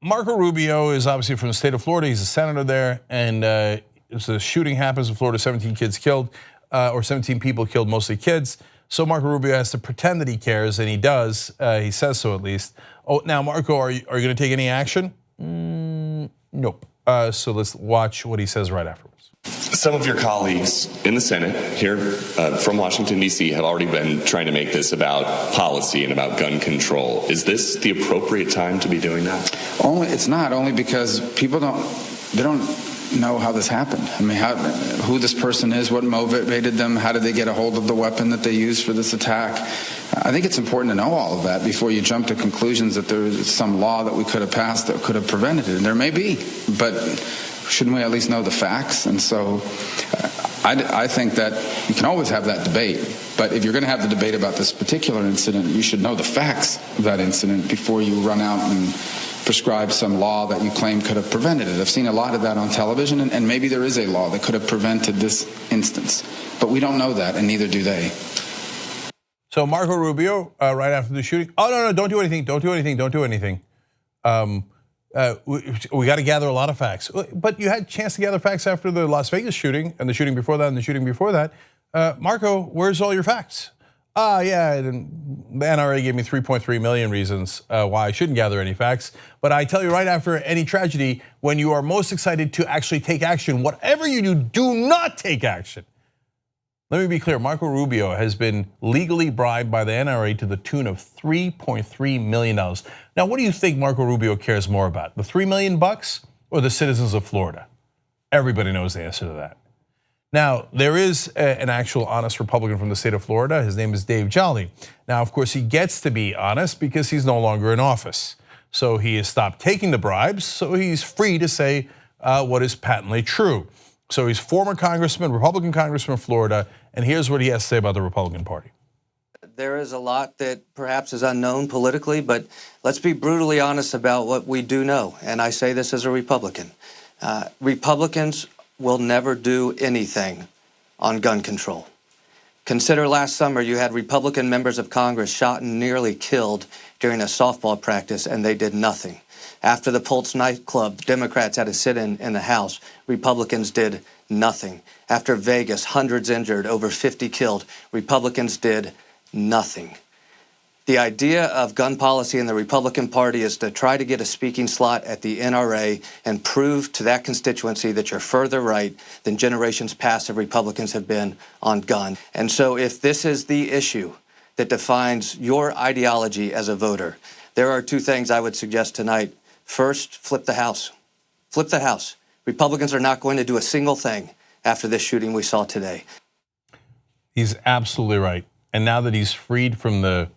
Marco Rubio is obviously from the state of Florida. He's a senator there, and a shooting happens in Florida, 17 kids killed, or 17 people killed, mostly kids. So Marco Rubio has to pretend that he cares, and he does. He says so at least. Oh, now Marco, are you going to take any action? Nope. So let's watch what he says right afterwards. Some of your colleagues in the Senate here from Washington, D.C. have already been trying to make this about policy and about gun control. Is this the appropriate time to be doing that? It's not, only because people don't know how this happened. I mean, who this person is, what motivated them, how did they get a hold of the weapon that they used for this attack. I think it's important to know all of that before you jump to conclusions that there is some law that we could have passed that could have prevented it. And there may be, but shouldn't we at least know the facts? And so I think that you can always have that debate, but if you're going to have the debate about this particular incident, you should know the facts of that incident before you run out and prescribe some law that you claim could have prevented it. I've seen a lot of that on television, and maybe there is a law that could have prevented this instance, but we don't know that, and neither do they. So Marco Rubio, right after the shooting, oh no, don't do anything, don't do anything, don't do anything. We got to gather a lot of facts, but you had a chance to gather facts after the Las Vegas shooting and the shooting before that and the shooting before that. Marco, where's all your facts? Yeah, the NRA gave me 3.3 million reasons why I shouldn't gather any facts. But I tell you right after any tragedy, when you are most excited to actually take action, whatever you do not take action. Let me be clear, Marco Rubio has been legally bribed by the NRA to the tune of $3.3 million. Now, what do you think Marco Rubio cares more about, the $3 million or the citizens of Florida? Everybody knows the answer to that. Now, there is an actual honest Republican from the state of Florida. His name is Dave Jolly. Now, of course, he gets to be honest because he's no longer in office. So he has stopped taking the bribes, so he's free to say what is patently true. So he's former congressman, Republican congressman of Florida, and here's what he has to say about the Republican Party. There is a lot that perhaps is unknown politically, but let's be brutally honest about what we do know. And I say this as a Republican. Republicans will never do anything on gun control. Consider last summer you had Republican members of Congress shot and nearly killed during a softball practice, and they did nothing. After the Pulse nightclub, Democrats had a sit-in in the House. Republicans did nothing. After Vegas, hundreds injured, over 50 killed. Republicans did nothing. The idea of gun policy in the Republican Party is to try to get a speaking slot at the NRA and prove to that constituency that you're further right than generations past of Republicans have been on gun. And so if this is the issue that defines your ideology as a voter, there are two things I would suggest tonight. First, flip the House. Flip the House. Republicans are not going to do a single thing after this shooting we saw today. He's absolutely right. And now that he's freed from the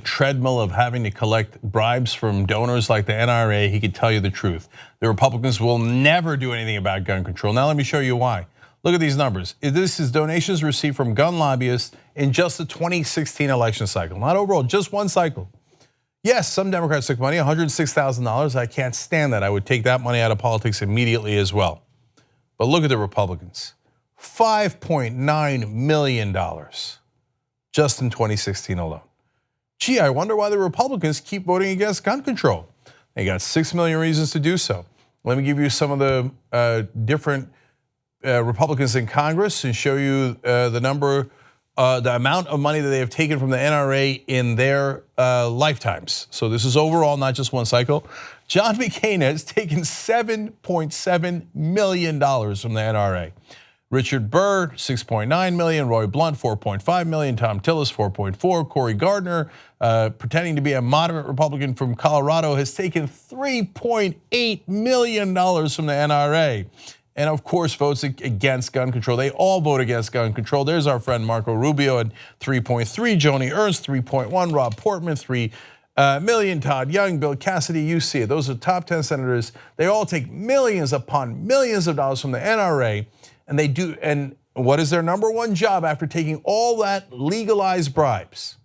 treadmill of having to collect bribes from donors like the NRA, he can tell you the truth. The Republicans will never do anything about gun control. Now let me show you why. Look at these numbers. This is donations received from gun lobbyists in just the 2016 election cycle. Not overall, just one cycle. Yes, some Democrats took money, $106,000. I can't stand that. I would take that money out of politics immediately as well. But look at the Republicans. $5.9 million just in 2016 alone. Gee, I wonder why the Republicans keep voting against gun control. They got 6 million reasons to do so. Let me give you some of the different Republicans in Congress and show you the amount of money that they have taken from the NRA in their lifetimes. So this is overall, not just one cycle. John McCain has taken $7.7 million from the NRA. Richard Burr, 6.9 million, Roy Blunt, 4.5 million, Tom Tillis, 4.4, Cory Gardner, pretending to be a moderate Republican from Colorado, has taken $3.8 million from the NRA. And of course, votes against gun control. They all vote against gun control. There's our friend Marco Rubio at 3.3, Joni Ernst, 3.1, Rob Portman, 3 million, Todd Young, Bill Cassidy, you see it. Those are top 10 senators. They all take millions upon millions of dollars from the NRA. And they do, and what is their number one job after taking all that legalized bribes?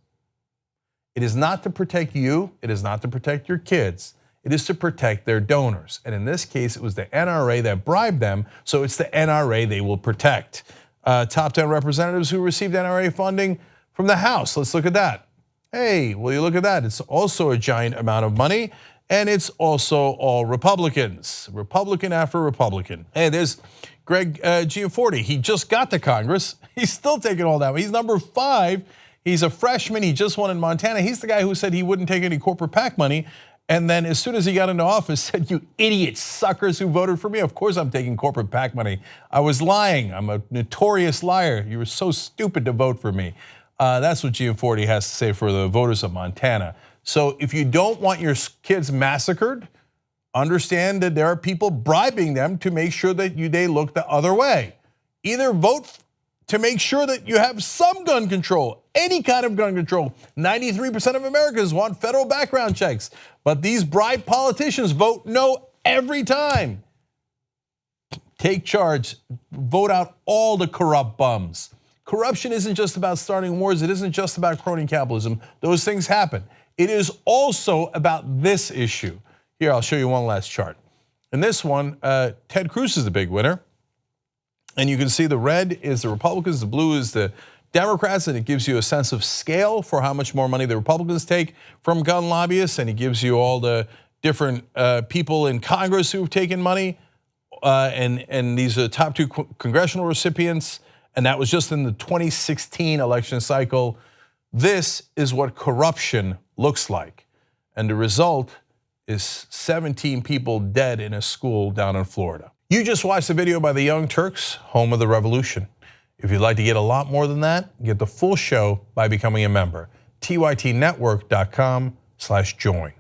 It is not to protect you, it is not to protect your kids, it is to protect their donors. And in this case, it was the NRA that bribed them, so it's the NRA they will protect. Top 10 representatives who received NRA funding from the House, let's look at that. Hey, will you look at that? It's also a giant amount of money. and it's also all Republicans, Republican after Republican. Hey, there's Greg Gianforte. He just got to Congress. He's still taking all that. He's number 5. He's a freshman. He just won in Montana. He's the guy who said he wouldn't take any corporate PAC money. And then as soon as he got into office, said, "You idiot suckers who voted for me. Of course I'm taking corporate PAC money. I was lying. I'm a notorious liar. You were so stupid to vote for me." That's what Gianforte has to say for the voters of Montana. So if you don't want your kids massacred, understand that there are people bribing them to make sure that they look the other way. Either vote to make sure that you have some gun control, any kind of gun control. 93% of Americans want federal background checks, but these bribed politicians vote no every time. Take charge, vote out all the corrupt bums. Corruption isn't just about starting wars, it isn't just about crony capitalism. Those things happen. It is also about this issue. Here, I'll show you one last chart. In this one, Ted Cruz is the big winner. And you can see the red is the Republicans, the blue is the Democrats, and it gives you a sense of scale for how much more money the Republicans take from gun lobbyists, and it gives you all the different people in Congress who have taken money, and these are the top 2 congressional recipients, and that was just in the 2016 election cycle. This is what corruption looks like, and the result is 17 people dead in a school down in Florida. You just watched the video by the Young Turks, home of the revolution. If you'd like to get a lot more than that, get the full show by becoming a member. tytnetwork.com/join.